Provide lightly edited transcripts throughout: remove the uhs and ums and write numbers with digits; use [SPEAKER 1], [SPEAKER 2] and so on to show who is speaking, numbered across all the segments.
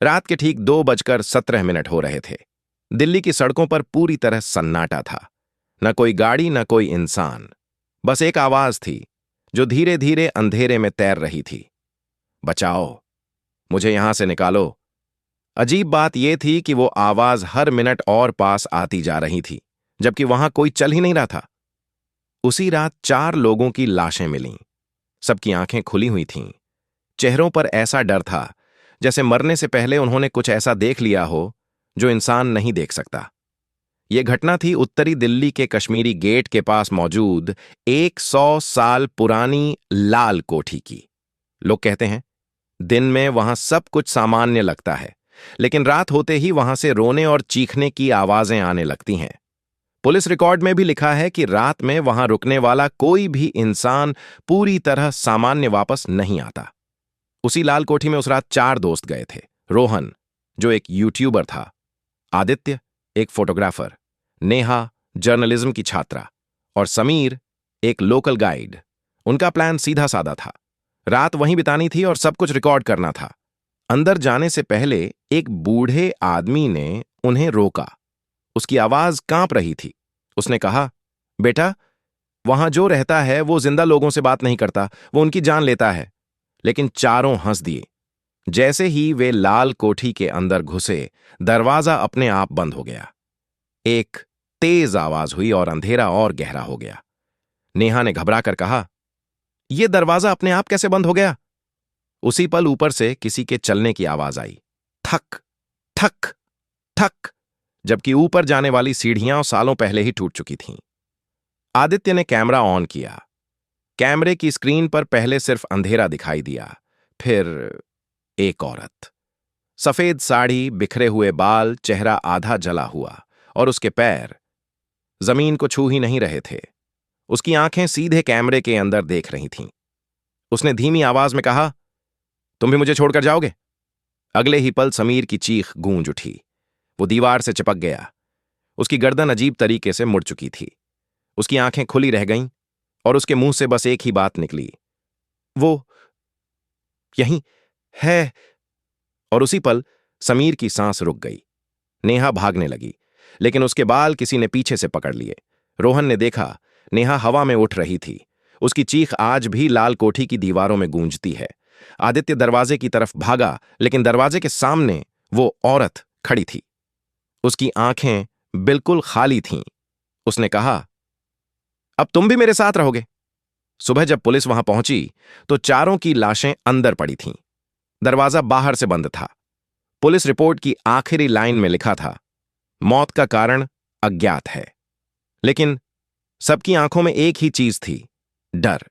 [SPEAKER 1] रात के ठीक 2:17 हो रहे थे। दिल्ली की सड़कों पर पूरी तरह सन्नाटा था। न कोई गाड़ी न कोई इंसान। बस एक आवाज थी जो धीरे धीरे अंधेरे में तैर रही थी। बचाओ, मुझे यहां से निकालो। अजीब बात यह थी कि वो आवाज हर मिनट और पास आती जा रही थी, जबकि वहां कोई चल ही नहीं रहा था। उसी रात 4 लोगों की लाशें मिलीं। सबकी आंखें खुली हुई थीं। चेहरों पर ऐसा डर था जैसे मरने से पहले उन्होंने कुछ ऐसा देख लिया हो जो इंसान नहीं देख सकता। यह घटना थी उत्तरी दिल्ली के कश्मीरी गेट के पास मौजूद 100 साल पुरानी लाल कोठी की। लोग कहते हैं दिन में वहां सब कुछ सामान्य लगता है, लेकिन रात होते ही वहां से रोने और चीखने की आवाजें आने लगती हैं। पुलिस रिकॉर्ड में भी लिखा है कि रात में वहां रुकने वाला कोई भी इंसान पूरी तरह सामान्य वापस नहीं आता। उसी लाल कोठी में उस रात 4 दोस्त गए थे। रोहन, जो एक यूट्यूबर था, आदित्य, एक फोटोग्राफर, नेहा, जर्नलिज्म की छात्रा, और समीर, एक लोकल गाइड। उनका प्लान सीधा साधा था। रात वहीं बितानी थी और सब कुछ रिकॉर्ड करना था। अंदर जाने से पहले एक बूढ़े आदमी ने उन्हें रोका। उसकी आवाज कांप रही थी। उसने कहा, बेटा, वहां जो रहता है वो जिंदा लोगों से बात नहीं करता, वो उनकी जान लेता है। लेकिन चारों हंस दिए। जैसे ही वे लाल कोठी के अंदर घुसे, दरवाजा अपने आप बंद हो गया। एक तेज आवाज हुई और अंधेरा और गहरा हो गया। नेहा ने घबराकर कहा, यह दरवाजा अपने आप कैसे बंद हो गया? उसी पल ऊपर से किसी के चलने की आवाज आई। थक थक थक, जबकि ऊपर जाने वाली सीढ़ियां सालों पहले ही टूट चुकी थीं। आदित्य ने कैमरा ऑन किया। कैमरे की स्क्रीन पर पहले सिर्फ अंधेरा दिखाई दिया, फिर एक औरत। सफेद साड़ी, बिखरे हुए बाल, चेहरा आधा जला हुआ, और उसके पैर जमीन को छू ही नहीं रहे थे। उसकी आंखें सीधे कैमरे के अंदर देख रही थीं। उसने धीमी आवाज में कहा, तुम भी मुझे छोड़कर जाओगे? अगले ही पल समीर की चीख गूंज उठी। वो दीवार से चिपक गया। उसकी गर्दन अजीब तरीके से मुड़ चुकी थी। उसकी आंखें खुली रह गईं और उसके मुंह से बस एक ही बात निकली, वो यहीं है। और उसी पल समीर की सांस रुक गई। नेहा भागने लगी, लेकिन उसके बाल किसी ने पीछे से पकड़ लिए। रोहन ने देखा, नेहा हवा में उठ रही थी। उसकी चीख आज भी लाल कोठी की दीवारों में गूंजती है। आदित्य दरवाजे की तरफ भागा, लेकिन दरवाजे के सामने वो औरत खड़ी थी। उसकी आंखें बिल्कुल खाली थीं। उसने कहा, अब तुम भी मेरे साथ रहोगे? सुबह जब पुलिस वहां पहुंची तो चारों की लाशें अंदर पड़ी थीं। दरवाजा बाहर से बंद था। पुलिस रिपोर्ट की आखिरी लाइन में लिखा था, मौत का कारण अज्ञात है। लेकिन सबकी आंखों में एक ही चीज थी, डर।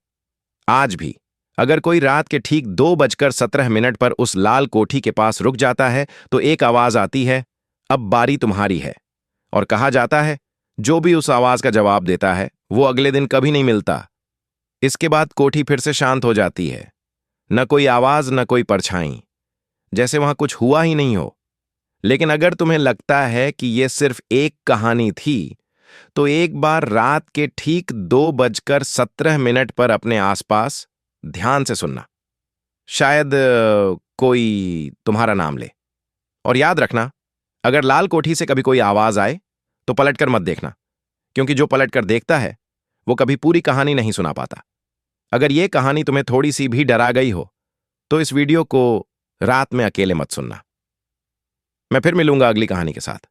[SPEAKER 1] आज भी अगर कोई रात के ठीक 2:17 पर उस लाल कोठी के पास रुक जाता है तो एक आवाज आती है, अब बारी तुम्हारी है। और कहा जाता है, जो भी उस आवाज का जवाब देता है वो अगले दिन कभी नहीं मिलता। इसके बाद कोठी फिर से शांत हो जाती है। न कोई आवाज, न कोई परछाई, जैसे वहां कुछ हुआ ही नहीं हो। लेकिन अगर तुम्हें लगता है कि यह सिर्फ एक कहानी थी, तो एक बार रात के ठीक 2:17 पर अपने आसपास ध्यान से सुनना। शायद कोई तुम्हारा नाम ले। और याद रखना, अगर लाल कोठी से कभी कोई आवाज आए तो पलटकर मत देखना, क्योंकि जो पलटकर देखता है वो कभी पूरी कहानी नहीं सुना पाता। अगर यह कहानी तुम्हें थोड़ी सी भी डरा गई हो तो इस वीडियो को रात में अकेले मत सुनना। मैं फिर मिलूंगा अगली कहानी के साथ।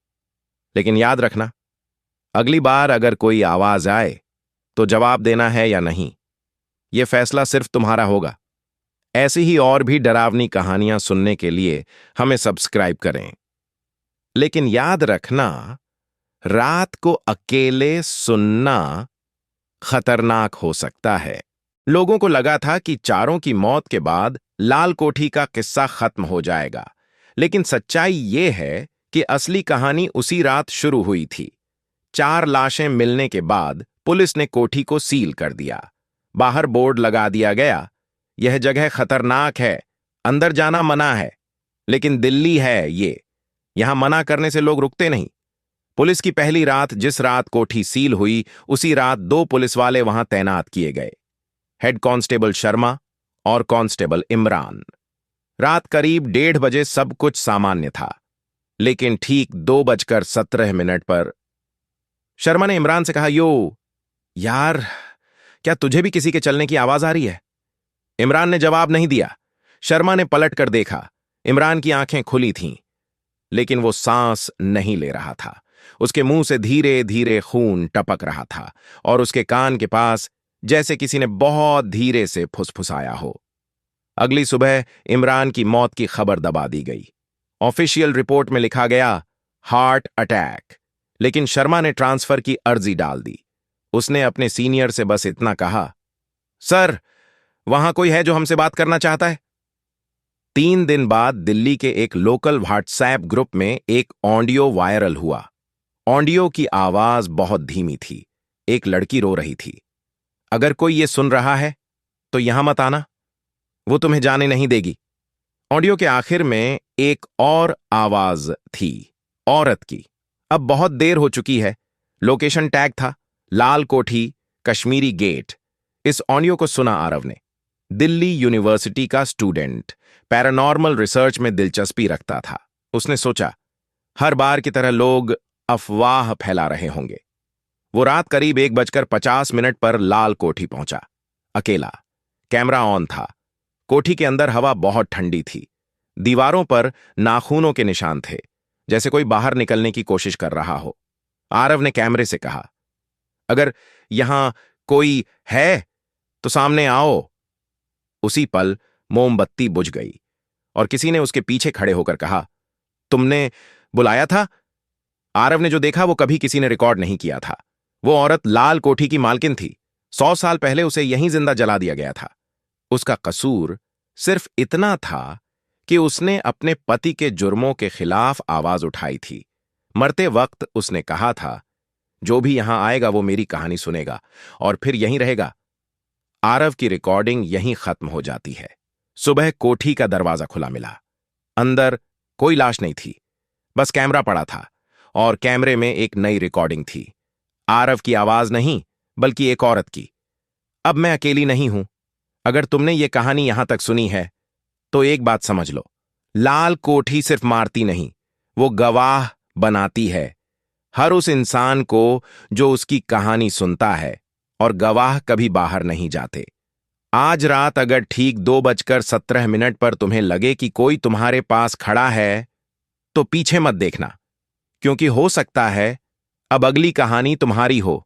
[SPEAKER 1] लेकिन याद रखना, अगली बार अगर कोई आवाज आए तो जवाब देना है या नहीं, यह फैसला सिर्फ तुम्हारा होगा। ऐसी ही और भी डरावनी कहानियां सुनने के लिए हमें सब्सक्राइब करें। लेकिन याद रखना, रात को अकेले सुनना खतरनाक हो सकता है। लोगों को लगा था कि चारों की मौत के बाद लाल कोठी का किस्सा खत्म हो जाएगा, लेकिन सच्चाई ये है कि असली कहानी उसी रात शुरू हुई थी। 4 लाशें मिलने के बाद पुलिस ने कोठी को सील कर दिया। बाहर बोर्ड लगा दिया गया, यह जगह खतरनाक है, अंदर जाना मना है। लेकिन दिल्ली है ये, यहां मना करने से लोग रुकते नहीं। पुलिस की पहली रात, जिस रात कोठी सील हुई, उसी रात 2 पुलिस वाले वहां तैनात किए गए, हेड कांस्टेबल शर्मा और कांस्टेबल इमरान। रात करीब 1:30 बजे सब कुछ सामान्य था, लेकिन ठीक 2:17 पर शर्मा ने इमरान से कहा, यो यार, क्या तुझे भी किसी के चलने की आवाज आ रही है? इमरान ने जवाब नहीं दिया। शर्मा ने पलट कर देखा। इमरान की आंखें खुली थीं, लेकिन वो सांस नहीं ले रहा था। उसके मुंह से धीरे धीरे खून टपक रहा था और उसके कान के पास जैसे किसी ने बहुत धीरे से फुसफुसाया हो। अगली सुबह इमरान की मौत की खबर दबा दी गई। ऑफिशियल रिपोर्ट में लिखा गया हार्ट अटैक, लेकिन शर्मा ने ट्रांसफर की अर्जी डाल दी। उसने अपने सीनियर से बस इतना कहा, सर, वहां कोई है जो हमसे बात करना चाहता है। 3 दिन बाद दिल्ली के एक लोकल व्हाट्सएप ग्रुप में एक ऑडियो वायरल हुआ। ऑडियो की आवाज बहुत धीमी थी। एक लड़की रो रही थी। अगर कोई ये सुन रहा है तो यहां मत आना, वो तुम्हें जाने नहीं देगी। ऑडियो के आखिर में एक और आवाज थी, औरत की। अब बहुत देर हो चुकी है। लोकेशन टैग था लाल कोठी, कश्मीरी गेट। इस ऑडियो को सुना आरव ने। दिल्ली यूनिवर्सिटी का स्टूडेंट, पैरानॉर्मल रिसर्च में दिलचस्पी रखता था। उसने सोचा, हर बार की तरह लोग अफवाह फैला रहे होंगे। वो रात करीब 1:50 पर लाल कोठी पहुंचा। अकेला। कैमरा ऑन था। कोठी के अंदर हवा बहुत ठंडी थी। दीवारों पर नाखूनों के निशान थे, जैसे कोई बाहर निकलने की कोशिश कर रहा हो। आरव ने कैमरे से कहा, अगर यहां कोई है तो सामने आओ। उसी पल मोमबत्ती बुझ गई और किसी ने उसके पीछे खड़े होकर कहा, तुमने बुलाया था? आरव ने जो देखा वो कभी किसी ने रिकॉर्ड नहीं किया था। वो औरत लाल कोठी की मालकिन थी। 100 साल पहले उसे यहीं जिंदा जला दिया गया था। उसका कसूर सिर्फ इतना था कि उसने अपने पति के जुर्मों के खिलाफ आवाज उठाई थी। मरते वक्त उसने कहा था, जो भी यहां आएगा वो मेरी कहानी सुनेगा और फिर यहीं रहेगा। आरव की रिकॉर्डिंग यहीं खत्म हो जाती है। सुबह कोठी का दरवाजा खुला मिला। अंदर कोई लाश नहीं थी, बस कैमरा पड़ा था और कैमरे में एक नई रिकॉर्डिंग थी। आरव की आवाज नहीं, बल्कि एक औरत की। अब मैं अकेली नहीं हूं। अगर तुमने ये कहानी यहां तक सुनी है तो एक बात समझ लो, लाल कोठी सिर्फ मारती नहीं, वो गवाह बनाती है हर उस इंसान को जो उसकी कहानी सुनता है, और गवाह कभी बाहर नहीं जाते। आज रात अगर ठीक 2:17 पर तुम्हें लगे कि कोई तुम्हारे पास खड़ा है तो पीछे मत देखना, क्योंकि हो सकता है अब अगली कहानी तुम्हारी हो।